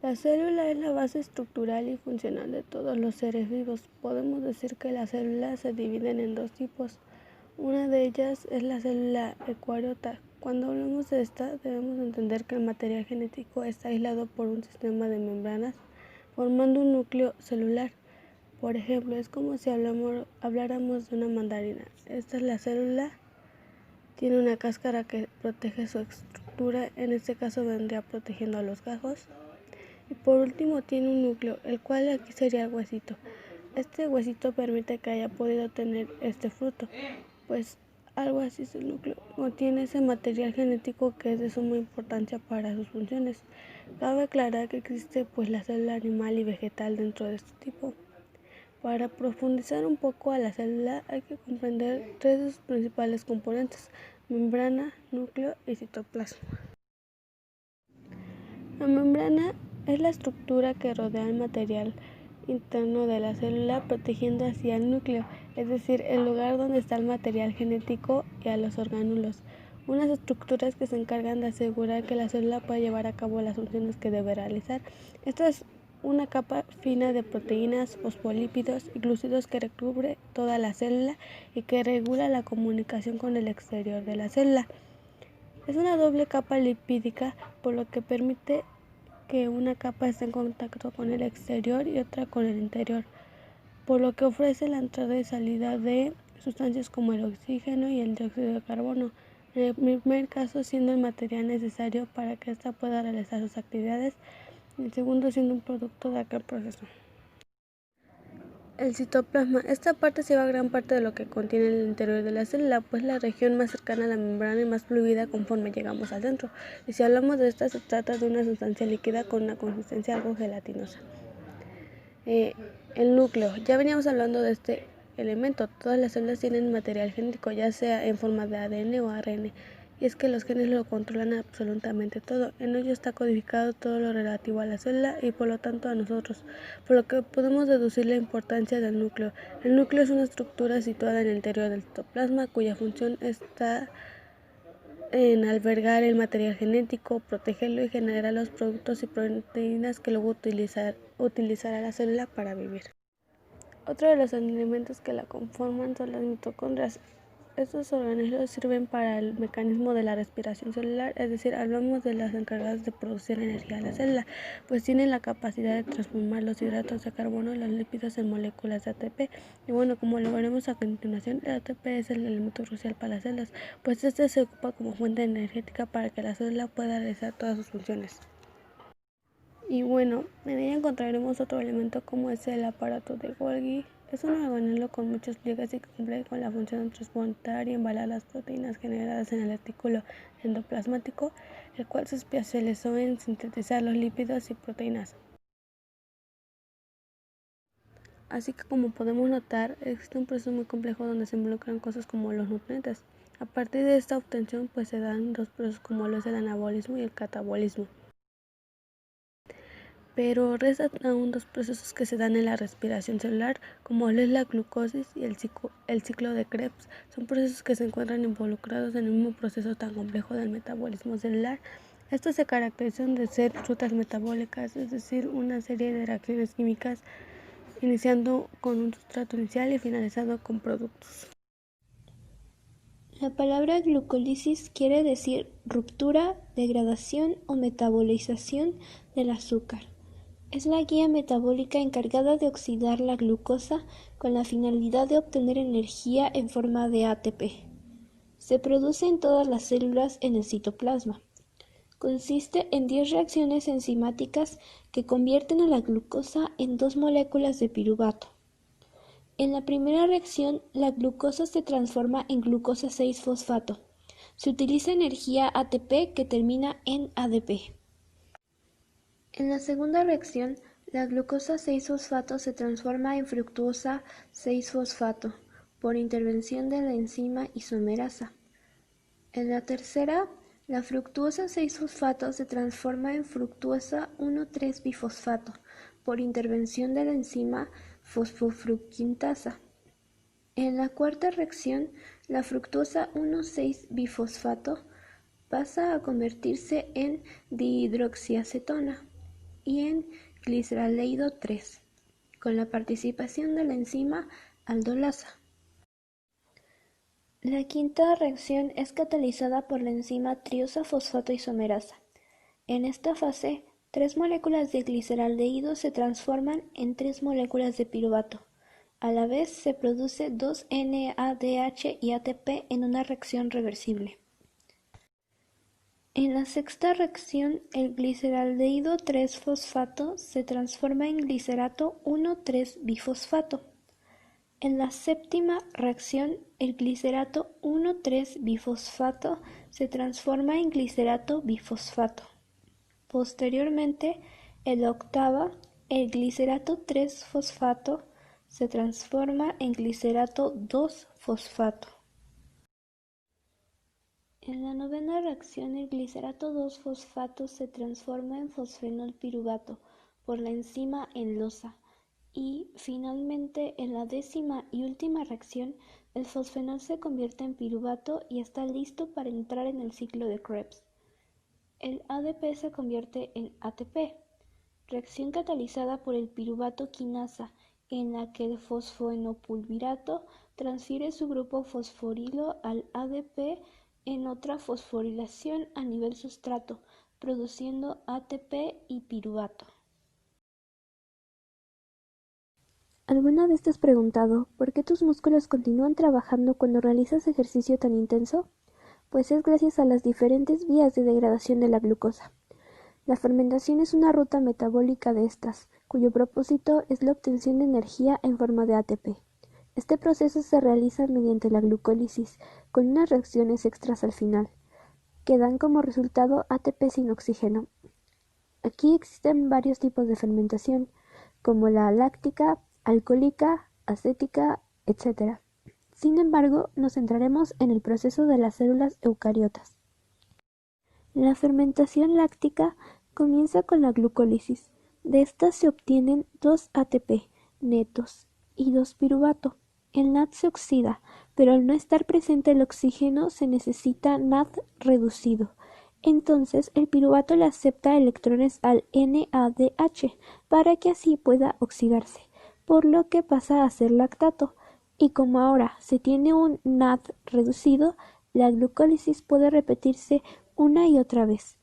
La célula es la base estructural y funcional de todos los seres vivos. Podemos decir que las células se dividen en dos tipos. Una de ellas es la célula eucariota. Cuando hablamos de esta, debemos entender que el material genético está aislado por un sistema de membranas, formando un núcleo celular. Por ejemplo, es como si habláramos de una mandarina. Esta es la célula. Tiene una cáscara que protege su estructura, en este caso vendría protegiendo a los gajos. Y por último tiene un núcleo, el cual aquí sería el huesito. Este huesito permite que haya podido tener este fruto, pues algo así es el núcleo. Contiene ese material genético que es de suma importancia para sus funciones. Cabe aclarar que existe pues la célula animal y vegetal dentro de este tipo. Para profundizar un poco a la célula hay que comprender tres de sus principales componentes: membrana, núcleo y citoplasma. La membrana es la estructura que rodea el material interno de la célula, protegiendo así al núcleo, es decir, el lugar donde está el material genético, y a los orgánulos. Unas estructuras que se encargan de asegurar que la célula pueda llevar a cabo las funciones que debe realizar. Esta es una capa fina de proteínas, fosfolípidos y glúcidos que recubre toda la célula y que regula la comunicación con el exterior de la célula. Es una doble capa lipídica, por lo que permite que una capa esté en contacto con el exterior y otra con el interior, por lo que ofrece la entrada y salida de sustancias como el oxígeno y el dióxido de carbono, en el primer caso siendo el material necesario para que ésta pueda realizar sus actividades, y el segundo siendo un producto de aquel proceso. El citoplasma. Esta parte lleva gran parte de lo que contiene el interior de la célula, pues la región más cercana a la membrana y más fluida conforme llegamos al centro. Y si hablamos de esta, se trata de una sustancia líquida con una consistencia algo gelatinosa. El núcleo. Ya veníamos hablando de este elemento. Todas las células tienen material genético, ya sea en forma de ADN o ARN. Y es que los genes lo controlan absolutamente todo. En ello está codificado todo lo relativo a la célula y por lo tanto a nosotros, por lo que podemos deducir la importancia del núcleo. El núcleo es una estructura situada en el interior del citoplasma cuya función está en albergar el material genético, protegerlo y generar los productos y proteínas que luego utilizará la célula para vivir. Otro de los elementos que la conforman son las mitocondrias. Estos organelos sirven para el mecanismo de la respiración celular, es decir, hablamos de las encargadas de producir energía a la célula, pues tienen la capacidad de transformar los hidratos de carbono y los lípidos en moléculas de ATP. Y bueno, como lo veremos a continuación, el ATP es el elemento crucial para las células, pues este se ocupa como fuente energética para que la célula pueda realizar todas sus funciones. Y bueno, en ella encontraremos otro elemento como es el aparato de Golgi. Es un organelo con muchos pliegues y que cumple con la función de transportar y embalar las proteínas generadas en el retículo endoplasmático, el cual se especializó en sintetizar los lípidos y proteínas. Así que como podemos notar, existe un proceso muy complejo donde se involucran cosas como los nutrientes. A partir de esta obtención pues se dan dos procesos como lo es el anabolismo y el catabolismo. Pero restan aún dos procesos que se dan en la respiración celular, como lo es la glucosis y el ciclo de Krebs. Son procesos que se encuentran involucrados en el mismo proceso tan complejo del metabolismo celular. Estos se caracterizan de ser rutas metabólicas, es decir, una serie de reacciones químicas iniciando con un sustrato inicial y finalizando con productos. La palabra glucólisis quiere decir ruptura, degradación o metabolización del azúcar. Es la guía metabólica encargada de oxidar la glucosa con la finalidad de obtener energía en forma de ATP. Se produce en todas las células en el citoplasma. Consiste en 10 reacciones enzimáticas que convierten a la glucosa en dos moléculas de piruvato. En la primera reacción, la glucosa se transforma en glucosa 6-fosfato. Se utiliza energía ATP que termina en ADP. En la segunda reacción, la glucosa 6-fosfato se transforma en fructuosa 6-fosfato por intervención de la enzima isomerasa. En la tercera, la fructuosa 6-fosfato se transforma en fructuosa 1,3-bifosfato por intervención de la enzima fosfofructintasa. En la cuarta reacción, la fructosa 1,6-bifosfato pasa a convertirse en dihidroxiacetona. y en gliceraldehído 3, con la participación de la enzima aldolasa. La quinta reacción es catalizada por la enzima triosa fosfato isomerasa. En esta fase, 3 moléculas de gliceraldehído se transforman en 3 moléculas de piruvato. A la vez se produce 2 NADH y ATP en una reacción reversible. En la sexta reacción, el gliceraldehído 3-fosfato se transforma en glicerato 1,3-bifosfato. En la séptima reacción, el glicerato 1,3-bifosfato se transforma en glicerato bifosfato. Posteriormente, en la octava, el glicerato 3-fosfato se transforma en glicerato 2-fosfato. En la novena reacción, el glicerato 2-fosfato se transforma en fosfenol piruvato por la enzima enlosa. Y, finalmente, en la décima y última reacción, el fosfenol se convierte en piruvato y está listo para entrar en el ciclo de Krebs. El ADP se convierte en ATP, reacción catalizada por el piruvato quinasa, en la que el fosfoenopulvirato transfiere su grupo fosforilo al ADP en otra fosforilación a nivel sustrato, produciendo ATP y piruvato. ¿Alguna vez te has preguntado por qué tus músculos continúan trabajando cuando realizas ejercicio tan intenso? Pues es gracias a las diferentes vías de degradación de la glucosa. La fermentación es una ruta metabólica de estas, cuyo propósito es la obtención de energía en forma de ATP. Este proceso se realiza mediante la glucólisis, con unas reacciones extras al final, que dan como resultado ATP sin oxígeno. Aquí existen varios tipos de fermentación, como la láctica, alcohólica, acética, etc. Sin embargo, nos centraremos en el proceso de las células eucariotas. La fermentación láctica comienza con la glucólisis. De esta se obtienen 2 ATP netos y 2 piruvato. El NAD se oxida, pero al no estar presente el oxígeno se necesita NAD reducido. Entonces el piruvato le acepta electrones al NADH para que así pueda oxidarse, por lo que pasa a ser lactato. Y como ahora se tiene un NAD reducido, la glucólisis puede repetirse una y otra vez.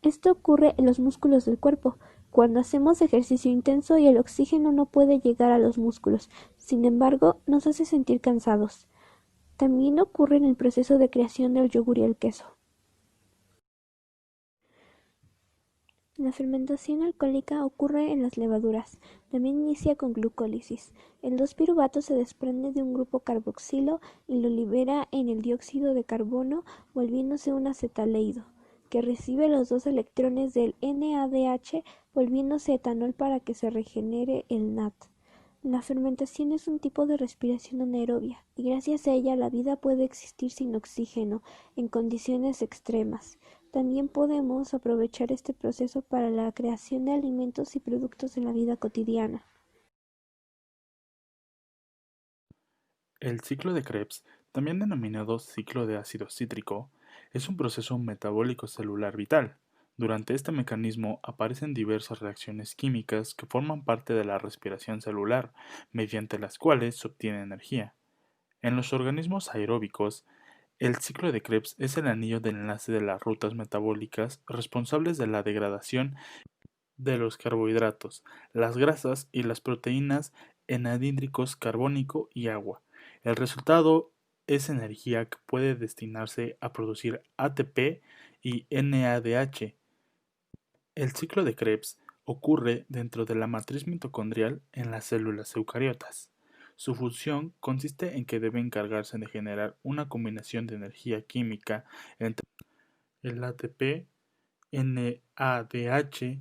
Esto ocurre en los músculos del cuerpo, cuando hacemos ejercicio intenso y el oxígeno no puede llegar a los músculos. Sin embargo, nos hace sentir cansados. También ocurre en el proceso de creación del yogur y el queso. La fermentación alcohólica ocurre en las levaduras. También inicia con glucólisis. El 2-piruvato se desprende de un grupo carboxilo y lo libera en el dióxido de carbono, volviéndose un acetaldehído, que recibe los 2 electrones del NADH, volviéndose etanol para que se regenere el NAD. La fermentación es un tipo de respiración anaerobia, y gracias a ella la vida puede existir sin oxígeno en condiciones extremas. También podemos aprovechar este proceso para la creación de alimentos y productos en la vida cotidiana. El ciclo de Krebs, también denominado ciclo de ácido cítrico, es un proceso metabólico celular vital. Durante este mecanismo aparecen diversas reacciones químicas que forman parte de la respiración celular, mediante las cuales se obtiene energía. En los organismos aeróbicos, el ciclo de Krebs es el anillo del enlace de las rutas metabólicas responsables de la degradación de los carbohidratos, las grasas y las proteínas en anhídricos carbónico y agua. El resultado es energía que puede destinarse a producir ATP y NADH. El ciclo de Krebs ocurre dentro de la matriz mitocondrial en las células eucariotas. Su función consiste en que debe encargarse de generar una combinación de energía química entre el ATP, NADH,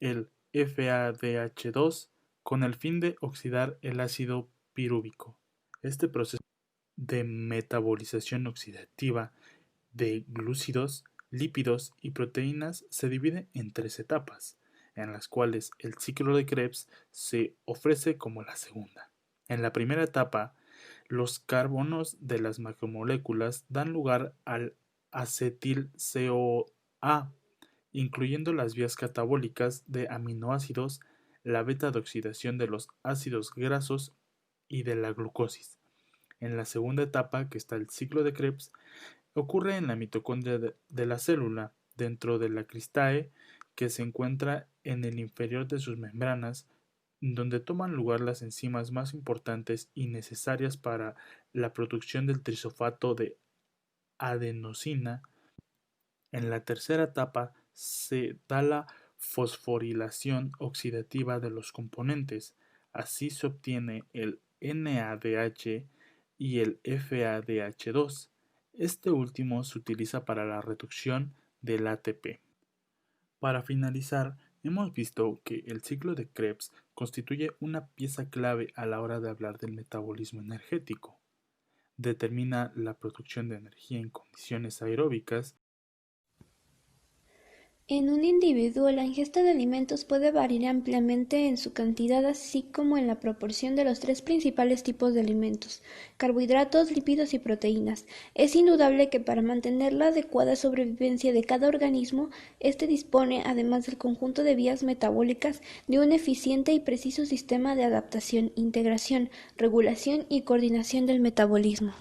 el FADH2 con el fin de oxidar el ácido pirúvico. Este proceso de metabolización oxidativa de glúcidos, lípidos y proteínas se divide en 3 etapas, en las cuales el ciclo de Krebs se ofrece como la segunda. En la primera etapa, los carbonos de las macromoléculas dan lugar al acetil-CoA, incluyendo las vías catabólicas de aminoácidos, la beta de oxidación de los ácidos grasos y de la glucosis. En la segunda etapa, que está el ciclo de Krebs, ocurre en la mitocondria de la célula, dentro de la cristae, que se encuentra en el inferior de sus membranas, donde toman lugar las enzimas más importantes y necesarias para la producción del trisulfato de adenosina. En la tercera etapa se da la fosforilación oxidativa de los componentes. Así se obtiene el NADH y el FADH2. Este último se utiliza para la reducción del ATP. Para finalizar, hemos visto que el ciclo de Krebs constituye una pieza clave a la hora de hablar del metabolismo energético. Determina la producción de energía en condiciones aeróbicas. En un individuo, la ingesta de alimentos puede variar ampliamente en su cantidad, así como en la proporción de los tres principales tipos de alimentos: carbohidratos, lípidos y proteínas. Es indudable que para mantener la adecuada sobrevivencia de cada organismo, éste dispone, además del conjunto de vías metabólicas, de un eficiente y preciso sistema de adaptación, integración, regulación y coordinación del metabolismo.